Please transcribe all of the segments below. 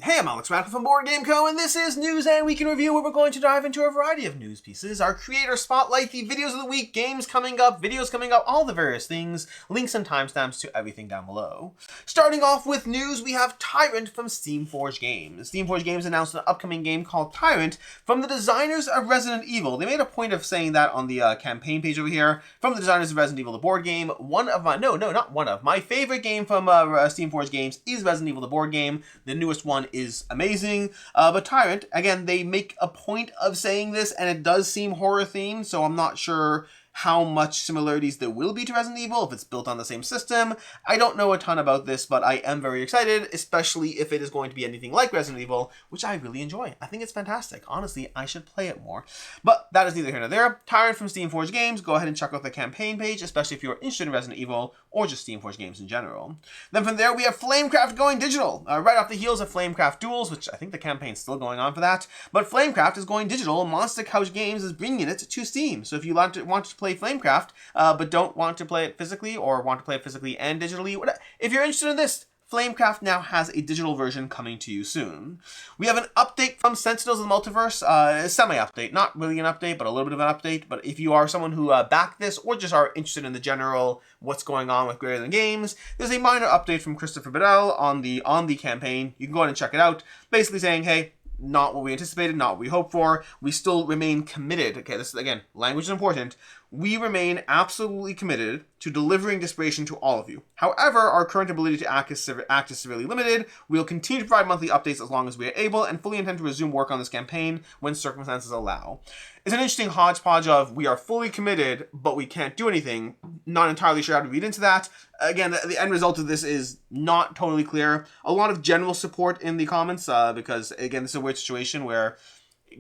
Hey, I'm Alex Radcliffe from Board Game Co, and this is News and Week in Review, where we're going to dive into a variety of news pieces, our creator spotlight, the videos of the week, games coming up, videos coming up, all the various things, links and timestamps to everything down below. Starting off with news, we have Tyrant from Steamforged Games. Steamforged Games announced an upcoming game called Tyrant from the designers of Resident Evil. They made a point of saying that on the campaign page over here, from the designers of Resident Evil, the board game. My favorite game from Steamforged Games is Resident Evil, the board game. The newest one is amazing, but Tyrant, again, they make a point of saying this, and it does seem horror themed, so I'm not sure how much similarities there will be to Resident Evil, if it's built on the same system. I don't know a ton about this, but I am very excited, especially if it is going to be anything like Resident Evil, which I really enjoy. I think it's fantastic. Honestly, I should play it more. But that is neither here nor there. Tyrant from Steamforged Games, go ahead and check out the campaign page, especially if you're interested in Resident Evil, or just Steamforged Games in general. Then from there, we have Flamecraft going digital. Right off the heels of Flamecraft Duels, which I think the campaign's still going on for that, but Flamecraft is going digital. Monster Couch Games is bringing it to Steam. So if you want to play Flamecraft, but don't want to play it physically, or want to play it physically and digitally, if you're interested in this, Flamecraft now has a digital version coming to you soon. We have an update from Sentinels of the Multiverse, a semi-update, not really an update, but a little bit of an update. But if you are someone who backed this, or just are interested in the general what's going on with Greater Than Games, there's a minor update from Christopher Bedell on the campaign. You can go ahead and check it out, basically saying, hey, not what we anticipated, not what we hoped for. We still remain committed. Okay, this is, again, language is important. We remain absolutely committed to delivering Disparation to all of you. However, our current ability to act is severely limited. We will continue to provide monthly updates as long as we are able, and fully intend to resume work on this campaign when circumstances allow. It's an interesting hodgepodge of, we are fully committed, but we can't do anything. Not entirely sure how to read into that. Again, the end result of this is not totally clear. A lot of general support in the comments, because, again, this is a weird situation where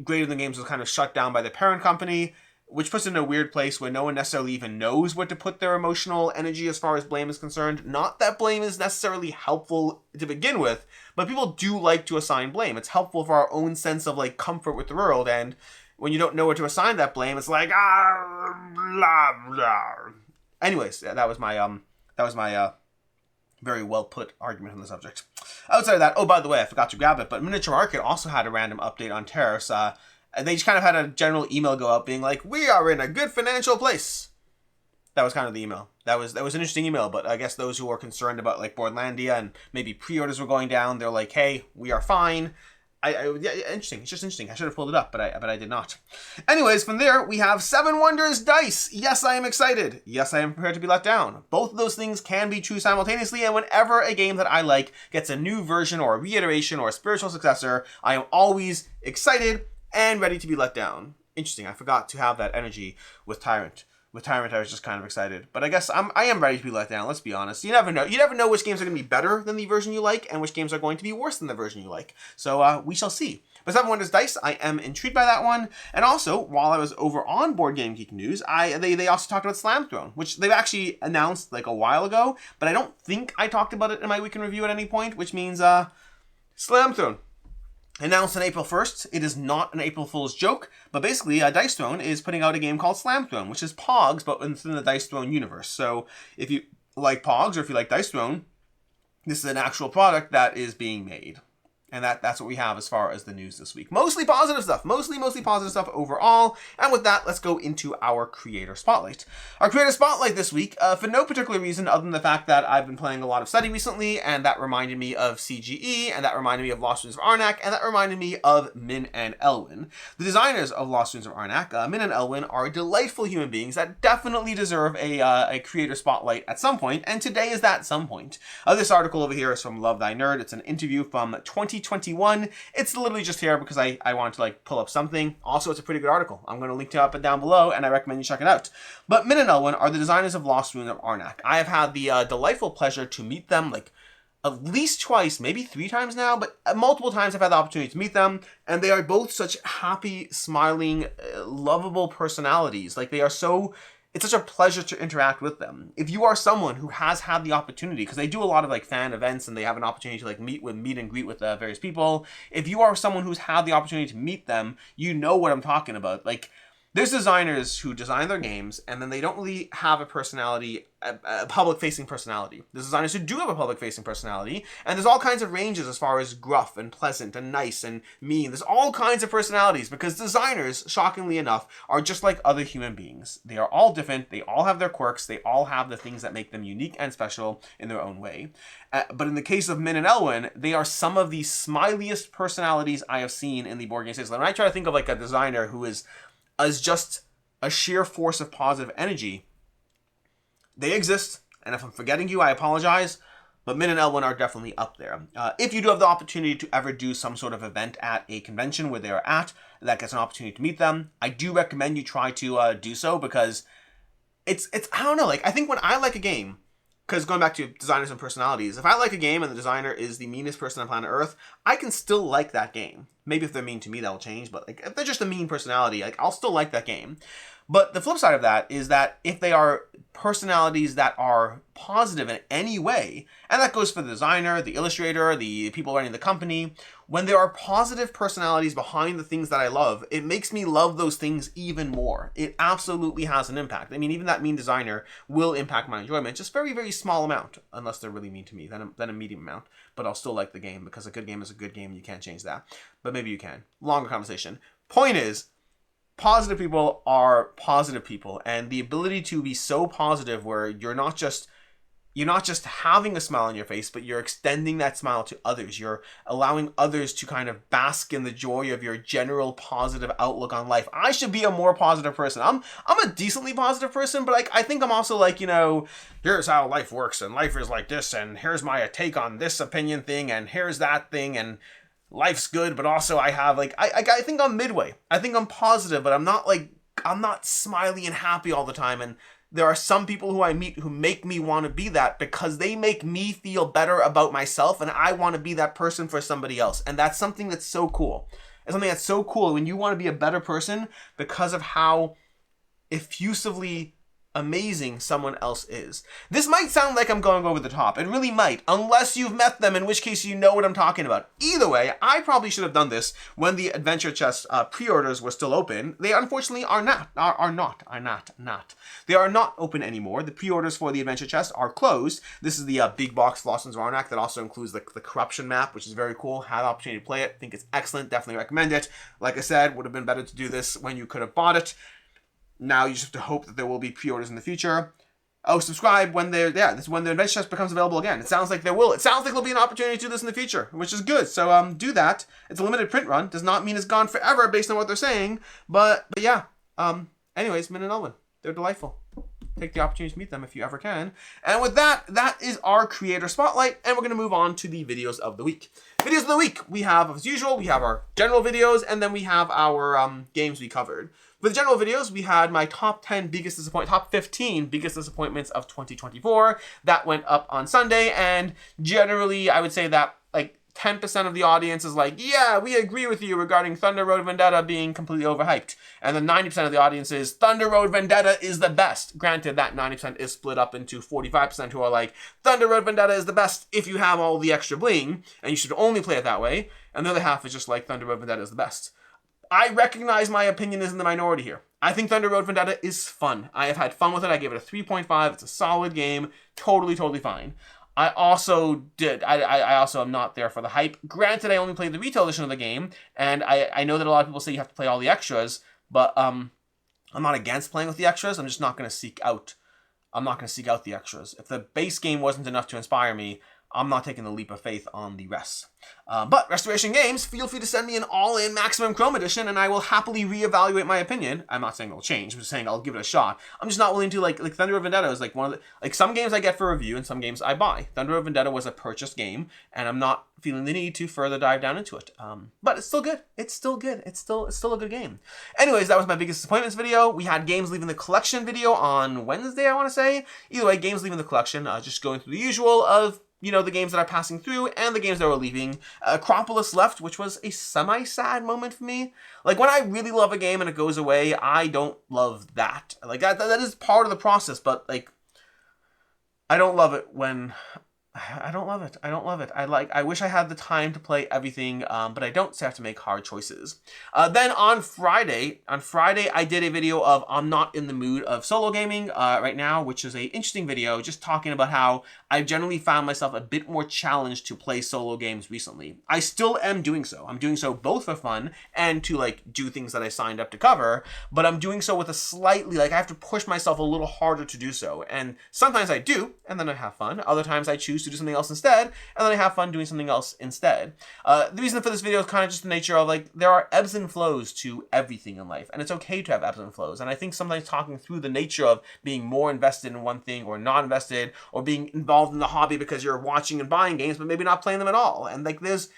Greater Than Games was kind of shut down by the parent company, which puts it in a weird place where no one necessarily even knows what to put their emotional energy as far as blame is concerned. Not that blame is necessarily helpful to begin with, but people do like to assign blame. It's helpful for our own sense of, like, comfort with the world, and when you don't know where to assign that blame, it's like, blah, blah. Anyways, that was my very well put argument on the subject. Outside of that, oh, by the way, I forgot to grab it, but Miniature Market also had a random update on tariffs. They just kind of had a general email go out being like, we are in a good financial place. That was kind of the email. That was an interesting email, but I guess those who are concerned about, like, Boardlandia and maybe pre-orders were going down, they're like, hey, we are fine. Yeah, interesting. It's just interesting. I should have pulled it up, but I did not. Anyways, from there, we have Seven Wonders Dice. Yes, I am excited. Yes, I am prepared to be let down. Both of those things can be true simultaneously, and whenever a game that I like gets a new version or a reiteration or a spiritual successor, I am always excited and ready to be let down. Interesting. I forgot to have that energy with Tyrant. With Tyrant, I was just kind of excited. But I guess I am ready to be let down, let's be honest. You never know. You never know which games are going to be better than the version you like, and which games are going to be worse than the version you like. So we shall see. But Seven Wonders Dice, I am intrigued by that one. And also, while I was over on Board Game Geek News, they also talked about Slam Throne, which they've actually announced like a while ago, but I don't think I talked about it in my Week in Review at any point, which means Slam Throne. Announced on April 1st. It is not an April Fool's joke, but basically, Dice Throne is putting out a game called Slam Throne, which is Pogs, but within the Dice Throne universe. So, if you like Pogs, or if you like Dice Throne, this is an actual product that is being made. And that's what we have as far as the news this week. Mostly positive stuff. Mostly positive stuff overall. And with that, let's go into our Creator Spotlight. Our Creator Spotlight this week, for no particular reason other than the fact that I've been playing a lot of Study recently, and that reminded me of CGE, and that reminded me of Lost Ruins of Arnak, and that reminded me of Min and Elwen. The designers of Lost Ruins of Arnak, Min and Elwen, are delightful human beings that definitely deserve a Creator Spotlight at some point, and today is that some point. This article over here is from Love Thy Nerd. It's an interview from 2021. It's literally just here because I wanted to, like, pull up something. Also, it's a pretty good article. I'm going to link to it up and down below, and I recommend you check it out. But Min and Elwen are the designers of Lost Ruins of Arnak. I have had the delightful pleasure to meet them, like, at least twice, maybe 3 times now, but multiple times I've had the opportunity to meet them, and they are both such happy, smiling, lovable personalities. Like, they are so... It's such a pleasure to interact with them. If you are someone who has had the opportunity, because they do a lot of, like, fan events and they have an opportunity to, like, meet and greet with various people. If you are someone who's had the opportunity to meet them, you know what I'm talking about. Like, there's designers who design their games and then they don't really have a personality, a public-facing personality. There's designers who do have a public-facing personality, and there's all kinds of ranges as far as gruff and pleasant and nice and mean. There's all kinds of personalities because designers, shockingly enough, are just like other human beings. They are all different. They all have their quirks. They all have the things that make them unique and special in their own way. But in the case of Min and Elwen, they are some of the smiliest personalities I have seen in the board game space. When I try to think of like a designer who is as just a sheer force of positive energy, they exist, and if I'm forgetting you, I apologize, but Min and Elwen are definitely up there. If you do have the opportunity to ever do some sort of event at a convention where they're at, that gets an opportunity to meet them, I do recommend you try to do so, because it's I don't know, like, I think when I like a game, because going back to designers and personalities, if I like a game and the designer is the meanest person on planet Earth, I can still like that game. Maybe if they're mean to me, that'll change, but like if they're just a mean personality, like I'll still like that game. But the flip side of that is that if they are personalities that are positive in any way, and that goes for the designer, the illustrator, the people running the company, when there are positive personalities behind the things that I love, it makes me love those things even more. It absolutely has an impact. I mean, even that mean designer will impact my enjoyment, just very, very small amount, unless they're really mean to me, then a medium amount. But I'll still like the game, because a good game is a good game, and you can't change that. But maybe you can. Longer conversation. Point is, positive people are positive people, and the ability to be so positive where you're not just having a smile on your face, but you're extending that smile to others. You're allowing others to kind of bask in the joy of your general positive outlook on life. I should be a more positive person. I'm a decently positive person, but like I think I'm also like, you know, here's how life works, and life is like this, and here's my take on this opinion thing, and here's that thing, and life's good, but also I have like, I think I'm midway. I think I'm positive, but I'm not smiley and happy all the time. And there are some people who I meet who make me want to be that, because they make me feel better about myself, and I want to be that person for somebody else. And that's something that's so cool. It's something that's so cool when you want to be a better person because of how effusively amazing someone else is. This might sound like I'm going over the top. It really might, unless you've met them, in which case you know what I'm talking about. Either way, I probably should have done this when the Adventure Chest pre-orders were still open. They unfortunately are not. They are not open anymore. The pre-orders for the Adventure Chest are closed. This is the big box Lost in Zarnak that also includes the corruption map, which is very cool. Had the opportunity to play it. Think it's excellent. Definitely recommend it. Like I said, would have been better to do this when you could have bought it. Now you just have to hope that there will be pre-orders in the future. Oh, subscribe when they're this is when the Adventure Chest becomes available again. It sounds like there will. It sounds like there'll be an opportunity to do this in the future, which is good. So do that. It's a limited print run. Does not mean it's gone forever based on what they're saying. But yeah. Anyways, Min and Elwen, they're delightful. Take the opportunity to meet them if you ever can. And with that, that is our creator spotlight, and we're going to move on to the videos of the week. Videos of the week, we have, as usual, we have our general videos, and then we have our games we covered. For the general videos, we had my top 15 biggest disappointments of 2024. That went up on Sunday, and generally, I would say that like 10% of the audience is like, yeah, we agree with you regarding Thunder Road Vendetta being completely overhyped. And then 90% of the audience is Thunder Road Vendetta is the best. Granted, that 90% is split up into 45% who are like, Thunder Road Vendetta is the best if you have all the extra bling, and you should only play it that way. And the other half is just like, Thunder Road Vendetta is the best. I recognize my opinion is in the minority here. I think Thunder Road Vendetta is fun. I have had fun with it. I gave it a 3.5. It's a solid game. Totally fine. I also am not there for the hype. Granted, I only played the retail edition of the game, and I know that a lot of people say you have to play all the extras, but I'm not against playing with the extras. I'm just not going to seek out the extras. If the base game wasn't enough to inspire me, I'm not taking the leap of faith on the rest. But Restoration Games, feel free to send me an all-in Maximum Chrome edition, and I will happily reevaluate my opinion. I'm not saying it'll change. I'm just saying I'll give it a shot. I'm just not willing to like Thunder Road Vendetta is like one of the some games I get for review and some games I buy. Thunder Road Vendetta was a purchased game, and I'm not feeling the need to further dive down into it. But it's still good. It's still a good game. Anyways, that was my biggest disappointments video. We had games leaving the collection video on Wednesday, I want to say. Either way, games leaving the collection. Just going through the usual of, you know, the games that are passing through and the games that were leaving. Acropolis left, which was a semi-sad moment for me. Like, when I really love a game and it goes away, I don't love that. Like, that is part of the process, but, like, I don't love it when I don't love it. I don't love it. I wish I had the time to play everything, but I don't, so I have to make hard choices. Then on Friday, I did a video of I'm not in the mood of solo gaming right now, which is a interesting video, just talking about how I've generally found myself a bit more challenged to play solo games recently. I still am doing so. I'm doing so both for fun and to like do things that I signed up to cover, but I'm doing so with a slightly, like I have to push myself a little harder to do so. And sometimes I do, and then I have fun. Other times I choose to do something else instead, and then I have fun doing something else instead. The reason for this video is kind of just the nature of like there are ebbs and flows to everything in life, and it's okay to have ebbs and flows. And I think sometimes talking through the nature of being more invested in one thing or not invested, or being involved in the hobby because you're watching and buying games but maybe not playing them at all, and like those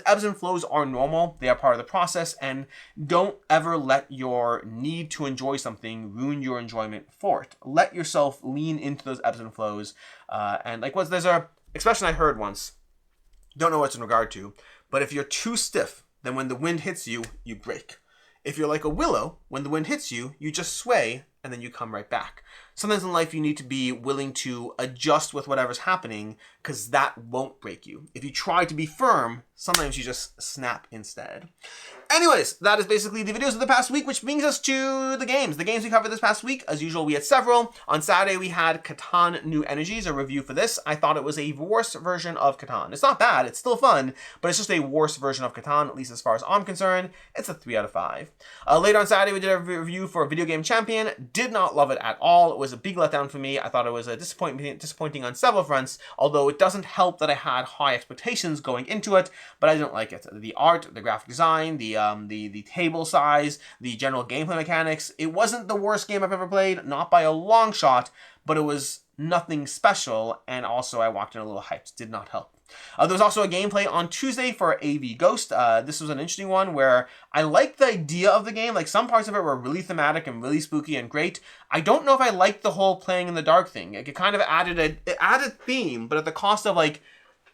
ebbs and flows are normal. They are part of the process, and don't ever let your need to enjoy something ruin your enjoyment for it. Let yourself lean into those ebbs and flows. And like there's a expression I heard once, don't know what it's in regard to, but if you're too stiff, then when the wind hits you, you break. If you're like a willow, when the wind hits you, you just sway and then you come right back. Sometimes in life you need to be willing to adjust with whatever's happening, because that won't break you. If you try to be firm, sometimes you just snap instead. Anyways, that is basically the videos of the past week, which brings us to the games. The games we covered this past week, as usual, we had several. On Saturday, we had Catan New Energies, a review for this. I thought it was a worse version of Catan. It's not bad, it's still fun, but it's just a worse version of Catan, at least as far as I'm concerned. It's a 3 out of 5. Later on Saturday, we did a review for Video Game Champion. Did not love it at all. It was a big letdown for me. I thought it was a disappointing on several fronts, although it doesn't help that I had high expectations going into it, but I didn't like it. The art, the graphic design, the table size, the general gameplay mechanics. It wasn't the worst game I've ever played, not by a long shot, but it was nothing special, and also I walked in a little hyped. Did not help. There was also a gameplay on Tuesday for AVGhost. This was an interesting one where I liked the idea of the game. Like, some parts of it were really thematic and really spooky and great. I don't know if I liked the whole playing in the dark thing. Like, it kind of added theme, but at the cost of like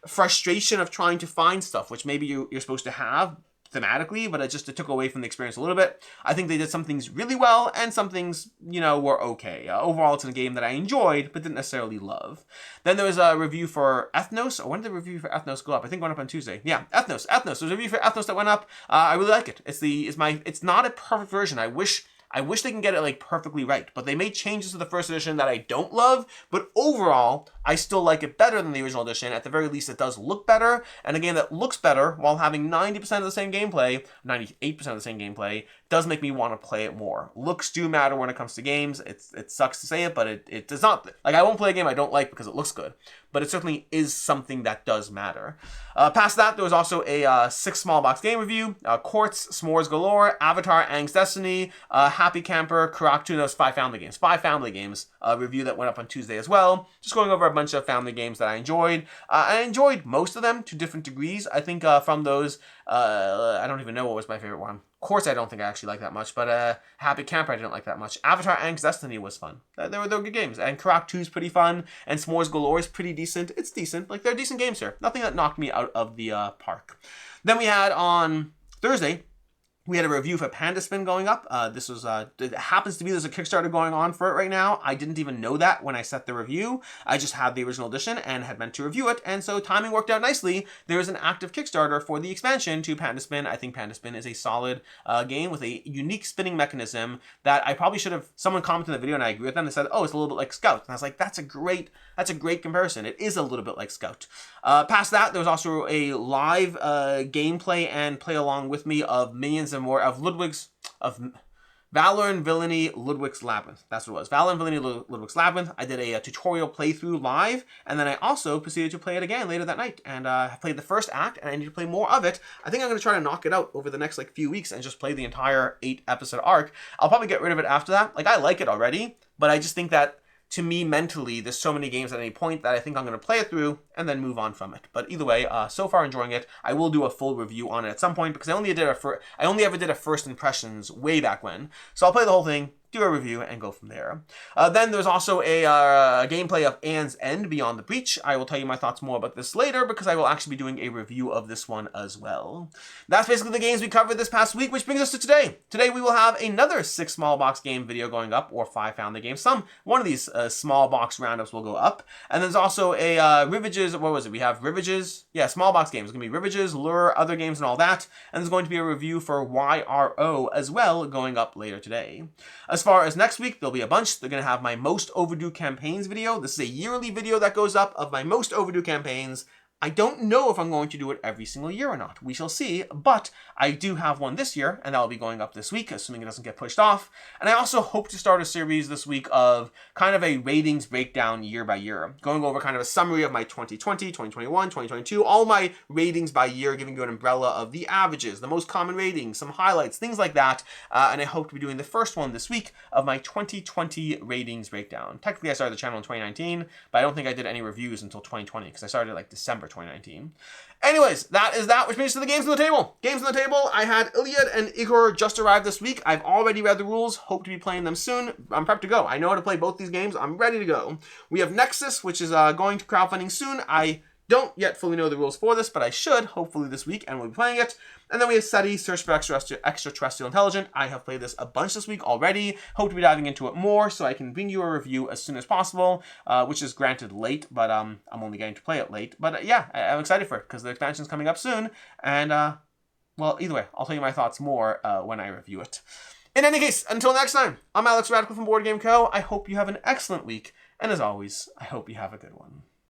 frustration of trying to find stuff, which maybe you're supposed to have thematically, but it took away from the experience a little bit. I think they did some things really well, and some things, were okay. Overall, it's a game that I enjoyed, but didn't necessarily love. Then there was a review for Ethnos. When did the review for Ethnos go up? I think it went up on Tuesday. Yeah, Ethnos. There's a review for Ethnos that went up. I really like it. It's not a perfect version. I wish they can get it like perfectly right, but they made changes to the first edition that I don't love, but overall, I still like it better than the original edition. At the very least, it does look better, and a game that looks better while having 90% of the same gameplay, 98% of the same gameplay, does make me want to play it more. Looks do matter when it comes to games. It sucks to say it, but it does not. Like, I won't play a game I don't like because it looks good, but it certainly is something that does matter. Past that, there was also a 6 small box game review. Quartz, S'mores Galore, Avatar, Aang's Destiny, Happy Camper, Karaktu. Those 5 family games. 5 family games. Review that went up on Tuesday as well. Just going over a bunch of family games that I enjoyed. I enjoyed most of them to different degrees. I think from those, I don't even know what was my favorite one. Quartz I don't think I actually like that much, but Happy Camper I didn't like that much. Avatar Aang's Destiny was fun. They were good games. And Karaktu is pretty fun, and S'mores Galore is pretty decent. It's decent. Like, they're decent games here. Nothing that knocked me out of the park. Then we had on Thursday, we had a review for Panda Spin going up. This was, it happens to be there's a Kickstarter going on for it right now. I didn't even know that when I set the review. I just had the original edition and had meant to review it, and so timing worked out nicely. There is an active Kickstarter for the expansion to Panda Spin. I think Panda Spin is a solid game with a unique spinning mechanism that I probably should have, someone commented in the video and I agree with them. They said, oh, it's a little bit like Scout. And I was like, that's a great comparison. It is a little bit like Scout. Past that, there was also a live gameplay and play along with me of Minions and more of Valor and Villainy Ludwig's Labyrinth. That's what it was. Valor and Villainy Ludwig's Labyrinth. I did a tutorial playthrough live, and then I also proceeded to play it again later that night. And I played the first act, and I need to play more of it. I think I'm going to try to knock it out over the next few weeks and just play the entire 8-episode arc. I'll probably get rid of it after that. Like, I like it already, but I just think that, to me, mentally, there's so many games at any point that I think I'm going to play it through and then move on from it. But either way, so far enjoying it. I will do a full review on it at some point because I only ever did a first impressions way back when. So I'll play the whole thing, do a review, and go from there. Then there's also a gameplay of Aeons End Beyond the Breach. I will tell you my thoughts more about this later because I will actually be doing a review of this one as well. That's basically the games we covered this past week, which brings us to today. Today we will have another 6 small box game video going up, or 5 family games. One of these small box roundups will go up. And there's also a Rivages, what was it? We have Rivages, yeah, small box games. It's going to be Rivages, Lure, other games and all that. And there's going to be a review for YRO as well going up later today. As far as next week, there'll be a bunch. They're going to have my most overdue campaigns video. This is a yearly video that goes up of my most overdue campaigns. I don't know if I'm going to do it every single year or not. We shall see, but I do have one this year, and that will be going up this week, assuming it doesn't get pushed off. And I also hope to start a series this week of kind of a ratings breakdown year by year, going over kind of a summary of my 2020, 2021, 2022, all my ratings by year, giving you an umbrella of the averages, the most common ratings, some highlights, things like that. And I hope to be doing the first one this week of my 2020 ratings breakdown. Technically, I started the channel in 2019, but I don't think I did any reviews until 2020, because I started like December 2019. Anyways, that is that, which brings us to the games on the table. Games on the table, I had Iliad and Igor just arrived this week. I've already read the rules, hope to be playing them soon. I'm prepped to go. I know how to play both these games. I'm ready to go. We have Nexus, which is going to crowdfunding soon. I don't yet fully know the rules for this, but I should, hopefully this week, and we'll be playing it. And then we have SETI, Search for Extraterrestrial Intelligence. I have played this a bunch this week already. Hope to be diving into it more so I can bring you a review as soon as possible, which is granted late, but I'm only getting to play it late. But yeah, I'm excited for it because the expansion's coming up soon. And, well, either way, I'll tell you my thoughts more when I review it. In any case, until next time, I'm Alex Radical from Board Game Co. I hope you have an excellent week. And as always, I hope you have a good one.